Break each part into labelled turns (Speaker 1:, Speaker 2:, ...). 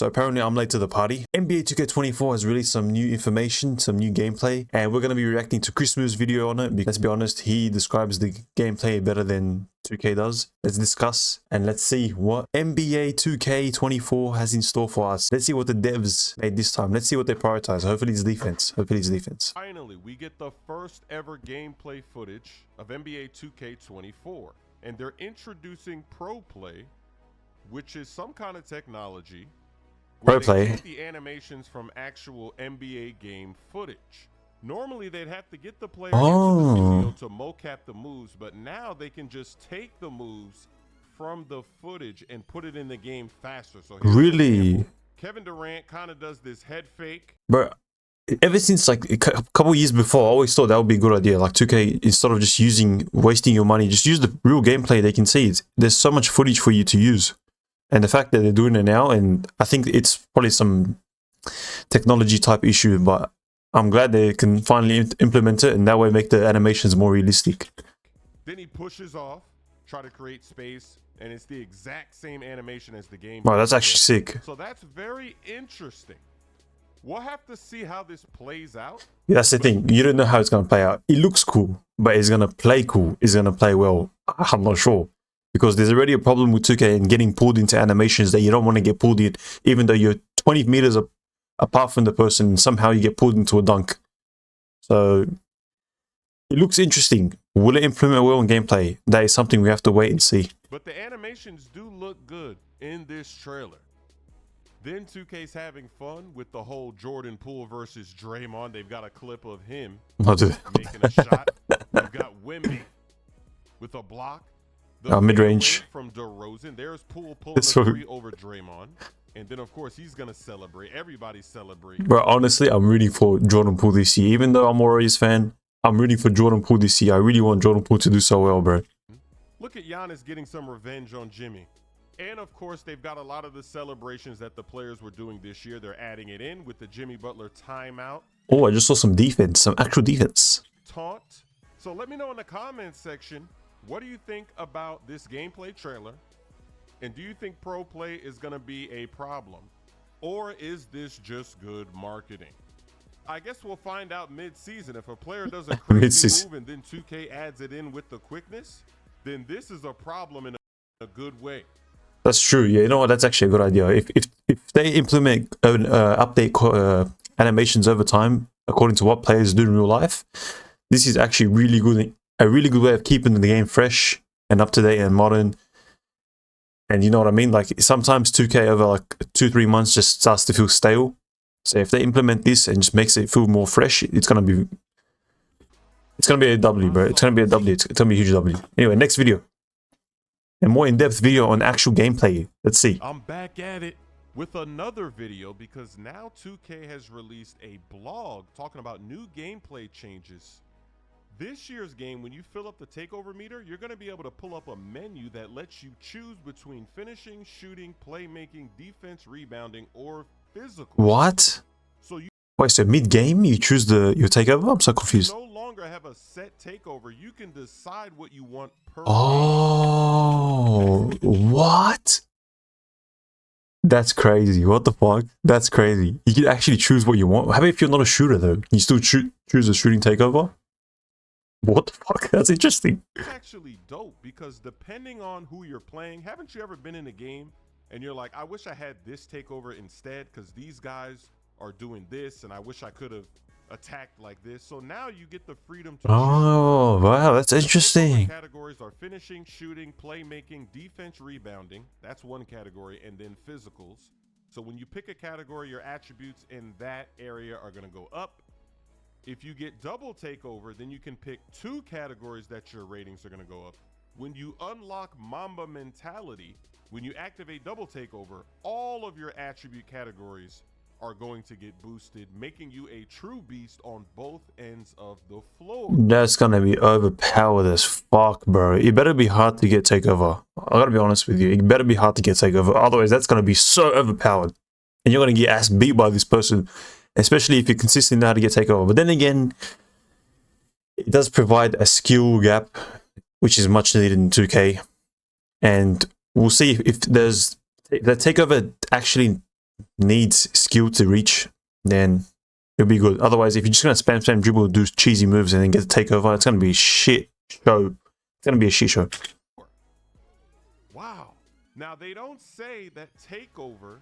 Speaker 1: So apparently I'm late to the party. NBA 2K24 has released some new information, some new gameplay, and we're going to be reacting to Chris Moo's video on it. Because, let's be honest, he describes the gameplay better than 2K does. Let's discuss and let's see what NBA 2K24 has in store for us. Let's see what the devs made this time. Let's see what they prioritize. Hopefully it's defense. Hopefully it's defense.
Speaker 2: Finally, we get the first ever gameplay footage of NBA 2K24, and they're introducing Pro Play, which is some kind of technology where
Speaker 1: Pro Play.
Speaker 2: they get the animations from actual NBA game footage. Normally, they'd have to get the player into the video to mocap the moves, but now they can just take the moves from the footage and put it in the game faster. So
Speaker 1: really,
Speaker 2: Kevin Durant kind of does this head fake.
Speaker 1: Bro, ever since like a couple years before, I always thought that would be a good idea. Like 2K, instead of just wasting your money, just use the real gameplay they can see. There's so much footage for you to use. And the fact that they're doing it now, and I think it's probably some technology type issue, but I'm glad they can finally implement it and that way make the animations more realistic.
Speaker 2: Then he pushes off, try to create space, and it's the exact same animation as the game.
Speaker 1: Wow, that's actually sick.
Speaker 2: So that's very interesting. We'll have to see how this plays out.
Speaker 1: Yeah, that's the thing. You don't know how it's going to play out. It looks cool, but it's going to play cool. It's going to play well. I'm not sure. Because there's already a problem with 2K and getting pulled into animations that you don't want to get pulled in, even though you're 20 meters apart from the person, somehow you get pulled into a dunk. So it looks interesting. Will it implement well in gameplay? That is something we have to wait and see.
Speaker 2: But the animations do look good in this trailer. Then 2K's having fun with the whole Jordan Poole versus Draymond. They've got a clip of him making a shot. You've got Wemby with a block.
Speaker 1: Mid-range
Speaker 2: from DeRozan. There's Poole pulling a three over Draymond. And then, of course, he's going to celebrate. Everybody's celebrating.
Speaker 1: Bro, honestly, I'm rooting for Jordan Poole this year. Even though I'm a Warriors fan, I'm rooting for Jordan Poole this year. I really want Jordan Poole to do so well, bro.
Speaker 2: Look at Giannis getting some revenge on Jimmy. And, of course, they've got a lot of the celebrations that the players were doing this year. They're adding it in with the Jimmy Butler timeout.
Speaker 1: Oh, I just saw some defense, some actual defense.
Speaker 2: Taunt. So let me know in the comments section, what do you think about this gameplay trailer? And do you think Pro Play is going to be a problem? Or is this just good marketing? I guess we'll find out mid-season. If a player does a crazy move and then 2K adds it in with the quickness, then this is a problem in a good way.
Speaker 1: That's true. Yeah, you know what? That's actually a good idea. If they implement update animations over time, according to what players do in real life, this is actually really good. A really good way of keeping the game fresh and up to date and modern. And you know what I mean? Like sometimes 2K over like 2-3 months just starts to feel stale. So if they implement this and just makes it feel more fresh, it's gonna be a W, bro. It's gonna be a W. It's gonna be a huge W. Anyway, next video. A more in-depth video on actual gameplay. Let's see.
Speaker 2: I'm back at it with another video because now 2K has released a blog talking about new gameplay changes. This year's game, when you fill up the takeover meter, you're going to be able to pull up a menu that lets you choose between finishing, shooting, playmaking, defense, rebounding, or physical.
Speaker 1: What?
Speaker 2: So
Speaker 1: wait, so mid-game you choose your takeover? I'm so confused.
Speaker 2: You no longer have a set takeover. You can decide what you want per
Speaker 1: game. What? That's crazy. What the fuck? That's crazy. You can actually choose what you want. How about if you're not a shooter though? Can you still choose a shooting takeover? What the fuck? That's interesting.
Speaker 2: It's actually dope because depending on who you're playing, haven't you ever been in a game and you're like, I wish I had this takeover instead because these guys are doing this and I wish I could have attacked like this. So now you get the freedom to
Speaker 1: choose. Wow, that's interesting.
Speaker 2: Categories are finishing, shooting, playmaking, defense, rebounding. That's one category. And then physicals. So when you pick a category, your attributes in that area are going to go up. If you get double takeover, then you can pick 2 categories that your ratings are going to go up. When you unlock Mamba mentality, when you activate double takeover, all of your attribute categories are going to get boosted, making you a true beast on both ends of the floor.
Speaker 1: That's going to be overpowered as fuck, bro. It better be hard to get takeover. I got to be honest with you. It better be hard to get takeover. Otherwise, that's going to be so overpowered. And you're going to get ass beat by this person. Especially if you consistently know how to get takeover. But then again, it does provide a skill gap, which is much needed in 2K. And we'll see if the takeover actually needs skill to reach, then it'll be good. Otherwise, if you're just gonna spam dribble, do cheesy moves, and then get the takeover, it's gonna be a shit show. It's gonna be a shit show.
Speaker 2: Wow. Now they don't say that takeover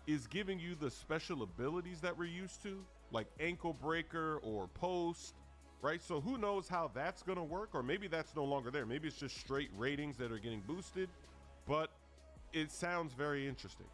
Speaker 2: is giving you the special abilities that we're used to, like ankle breaker or post, right? So who knows how that's gonna work, or maybe that's no longer there. Maybe it's just straight ratings that are getting boosted, but it sounds very interesting.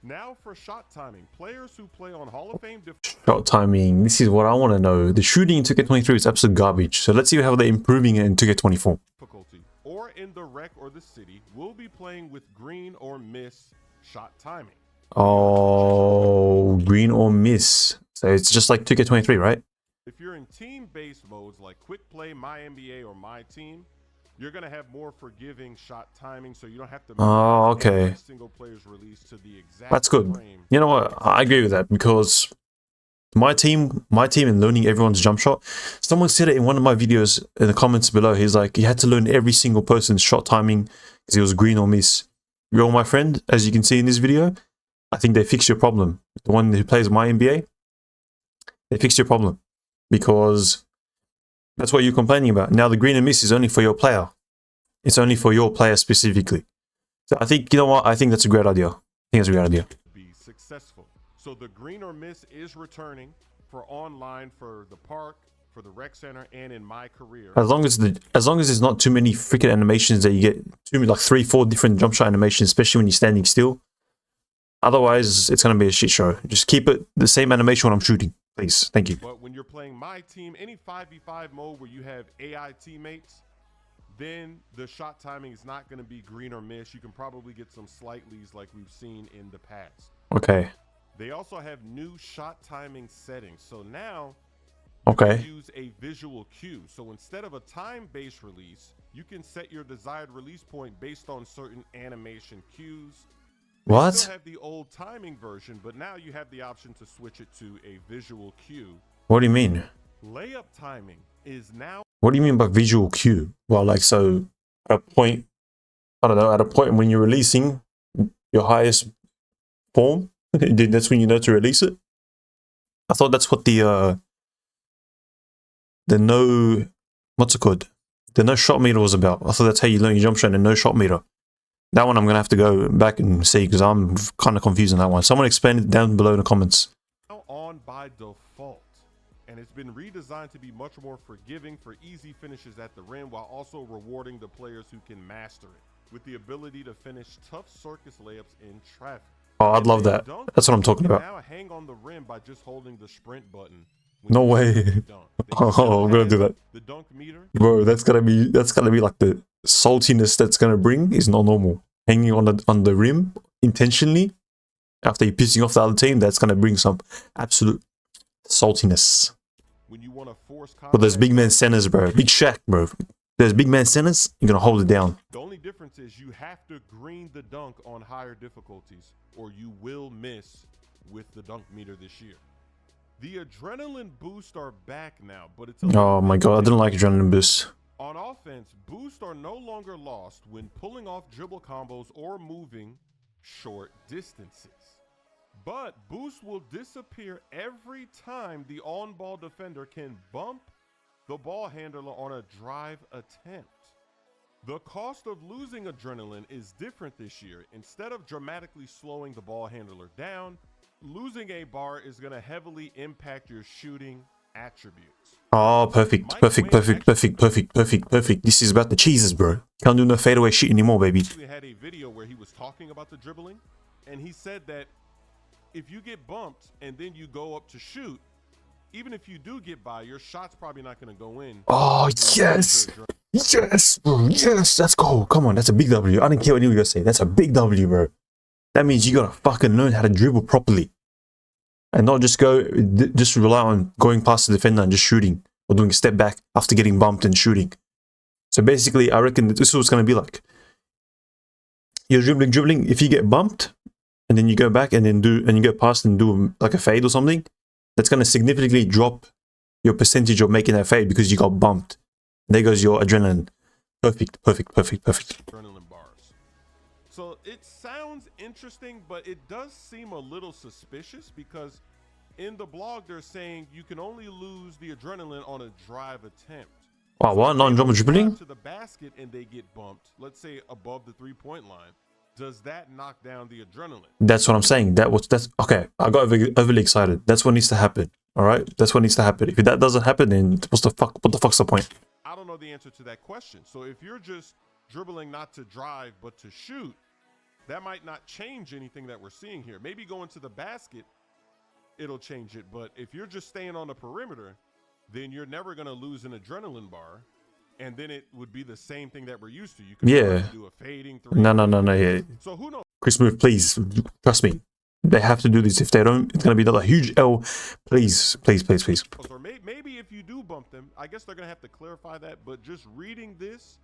Speaker 2: Now for shot timing, players who play on Hall of Fame
Speaker 1: shot timing. This is what I want to know. The shooting in 2K23 is absolute garbage. So let's see how they're improving it in 2K24.
Speaker 2: difficulty, or in the rec or the city, will be playing with green or miss shot timing.
Speaker 1: Oh, green or miss. So it's just like 2K23, right?
Speaker 2: If you're in team-based modes like Quick Play, My NBA, or My Team, you're gonna have more forgiving shot timing, so you don't have to make every single player's release to the exact
Speaker 1: That's good.
Speaker 2: frame.
Speaker 1: You know what? I agree with that, because my team and learning everyone's jump shot. Someone said it in one of my videos in the comments below. He's like, you had to learn every single person's shot timing because it was green or miss. You're my friend, as you can see in this video. I think they fixed your problem. The one who plays My NBA, they fixed your problem, because that's what you're complaining about. Now the green and miss is only for your player. It's only for your player specifically. So I think, you know what? I think that's a great idea. I think that's a great idea.
Speaker 2: Be successful. So the green or miss is returning for online, for the park, for the rec center, and in My Career.
Speaker 1: As long as there's not too many freaking animations that you get, like 3-4 different jump shot animations, especially when you're standing still. Otherwise, it's gonna be a shit show. Just keep it the same animation when I'm shooting, please. Thank you.
Speaker 2: But when you're playing My Team, any 5v5 mode where you have AI teammates, then the shot timing is not going to be green or miss. You can probably get some slight leads like we've seen in the past.
Speaker 1: Okay.
Speaker 2: They also have new shot timing settings. So now
Speaker 1: okay,
Speaker 2: you use a visual cue. So instead of a time-based release, you can set your desired release point based on certain animation cues.
Speaker 1: What?
Speaker 2: You still have the old timing version, but now you have the option to switch it to a visual cue.
Speaker 1: What do you mean?
Speaker 2: Layup timing is now...
Speaker 1: What do you mean by visual cue? Well, like, so at a point, I don't know, at a point when you're releasing your highest form, that's when you know to release it. I thought that's what the no, what's it called? The no shot meter was about. I thought that's how you learn your jump shot, and no shot meter. That one I'm going to have to go back and see, because I'm kind of confused on that one. Someone explain it down below in the comments.
Speaker 2: Now on by default, and it's been redesigned to be much more forgiving for easy finishes at the rim, while also rewarding the players who can master it, with the ability to finish tough circus layups in traffic.
Speaker 1: Oh, I'd love that. That's what I'm talking about.
Speaker 2: Now hang on the rim by just holding the sprint button.
Speaker 1: No way. Oh, I'm gonna do that.
Speaker 2: The dunk meter,
Speaker 1: bro. That's gonna be like the saltiness that's gonna bring is not normal. Hanging on the rim intentionally after you're pissing off the other team, that's gonna bring some absolute saltiness.
Speaker 2: When you want to force contact,
Speaker 1: but there's big man centers, bro. Big Shaq, bro. There's big man centers. You're gonna hold it down.
Speaker 2: The only difference is you have to green the dunk on higher difficulties, or you will miss with the dunk meter this year. The adrenaline boosts are back now, but it's
Speaker 1: oh my god, I didn't like adrenaline boosts.
Speaker 2: On offense, boosts are no longer lost when pulling off dribble combos or moving short distances. But boosts will disappear every time the on-ball defender can bump the ball handler on a drive attempt. The cost of losing adrenaline is different this year. Instead of dramatically slowing the ball handler down, losing a bar is going to heavily impact your shooting attributes.
Speaker 1: Oh, perfect. This is about the cheeses, bro. Can't do no fadeaway shit anymore, baby.
Speaker 2: We had a video where he was talking about the dribbling, and he said that if you get bumped and then you go up to shoot, even if you do get by, your shot's probably not going to go in.
Speaker 1: Oh, yes. Yes, bro. Yes, let's go. Come on, that's a big W. I didn't care what you were going to say. That's a big W, bro. That means you got to fucking learn how to dribble properly. And not just rely on going past the defender and just shooting. Or doing a step back after getting bumped and shooting. So basically, I reckon that this is what it's going to be like. You're dribbling. If you get bumped, and then you go back and you go past and do like a fade or something, that's going to significantly drop your percentage of making that fade because you got bumped. There goes your adrenaline. Perfect.
Speaker 2: Adrenaline bars. So it sounds interesting, but it does seem a little suspicious because in the blog they're saying you can only lose the adrenaline on a drive attempt.
Speaker 1: Wow, what? Non-dribble dribbling?
Speaker 2: To the basket and they get bumped, let's say above the 3-point line. Does that knock down the adrenaline?
Speaker 1: That's what I'm saying. That's okay. I got overly excited. That's what needs to happen. All right, that's what needs to happen. If that doesn't happen, then what the fuck's the point?
Speaker 2: I don't know the answer to that question. So if you're just dribbling not to drive but to shoot, that might not change anything that we're seeing here. Maybe going to the basket, it'll change it. But if you're just staying on the perimeter, then you're never going to lose an adrenaline bar. And then it would be the same thing that we're used to. You can do a fading three.
Speaker 1: No, yeah.
Speaker 2: So who knows?
Speaker 1: Chris Move, please, trust me. They have to do this. If they don't, it's going to be another huge L. Please.
Speaker 2: Or maybe if you do bump them, I guess they're going to have to clarify that. But just reading this,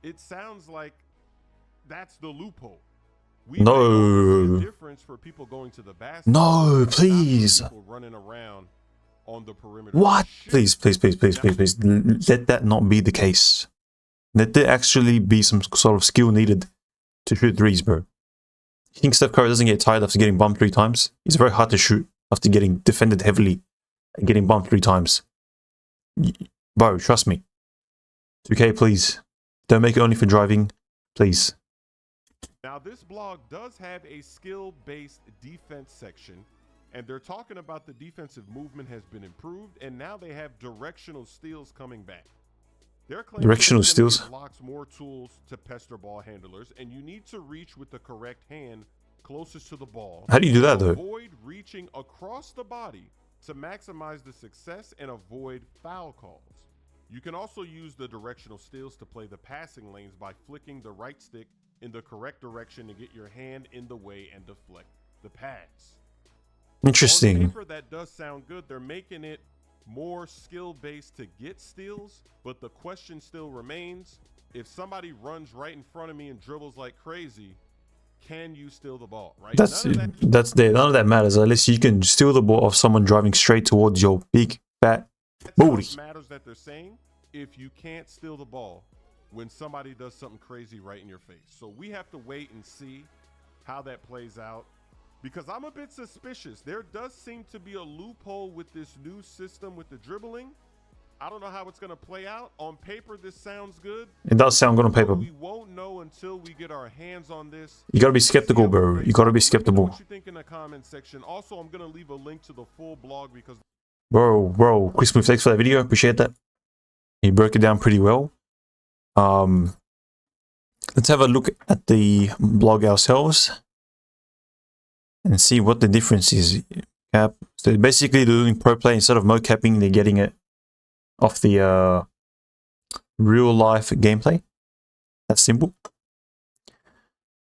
Speaker 2: it sounds like that's the loophole.
Speaker 1: No.
Speaker 2: Difference for people going to the basket.
Speaker 1: No, please.
Speaker 2: People running around on the perimeter.
Speaker 1: What? Please. Let that not be the case. Let there actually be some sort of skill needed to shoot threes, bro. You think Steph Curry doesn't get tired after getting bumped 3 times? It's very hard to shoot after getting defended heavily and getting bumped 3 times. Bro, trust me. 2K, please. Don't make it only for driving. Please.
Speaker 2: Now, this blog does have a skill-based defense section, and they're talking about the defensive movement has been improved, and now they have directional steals coming back. They're claiming
Speaker 1: directional steals
Speaker 2: unlocks more tools to pester ball handlers, and you need to reach with the correct hand closest to the ball.
Speaker 1: How do you do that, though?
Speaker 2: Avoid reaching across the body to maximize the success and avoid foul calls. You can also use the directional steals to play the passing lanes by flicking the right stick in the correct direction to get your hand in the way and deflect the pass.
Speaker 1: Interesting.
Speaker 2: On paper, that does sound good. They're making it more skill-based to get steals, but the question still remains, if somebody runs right in front of me and dribbles like crazy, can you steal the ball, right?
Speaker 1: None of that matters unless you can steal the ball off someone driving straight towards your big fat booty.
Speaker 2: It matters that they're saying if you can't steal the ball when somebody does something crazy right in your face. So we have to wait and see how that plays out, because I'm a bit suspicious. There does seem to be a loophole with this new system with the dribbling. I don't know how it's going to play out. On paper, this sounds good.
Speaker 1: It does sound good on paper.
Speaker 2: We won't know until we get our hands on this.
Speaker 1: You got to be skeptical, bro. You got to be skeptical.
Speaker 2: What you think in the comment section. Also, I'm going to leave a link to the full blog because...
Speaker 1: Bro, Chris Smith, thanks for that video. Appreciate that. He broke it down pretty well. Let's have a look at the blog ourselves and see what the difference is. Cap. So basically they're doing pro play instead of mocapping, they're getting it off the real life gameplay. That's simple.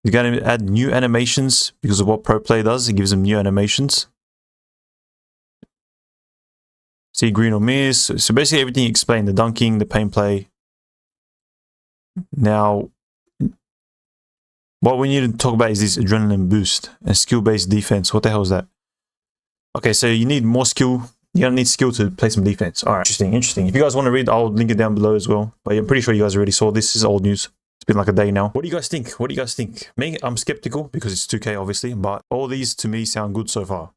Speaker 1: You're going to add new animations because of what pro play does. It gives them new animations. See green or miss. So basically everything explained, the dunking, the paint play. Now, what we need to talk about is this adrenaline boost and skill-based defense. What the hell is that? Okay, so you need more skill. You're gonna need skill to play some defense. All right, interesting. If you guys want to read, I'll link it down below as well. But I'm pretty sure you guys already saw this. This is old news. It's been like a day now. What do you guys think? Me, I'm skeptical because it's 2K obviously, but all these to me sound good so far.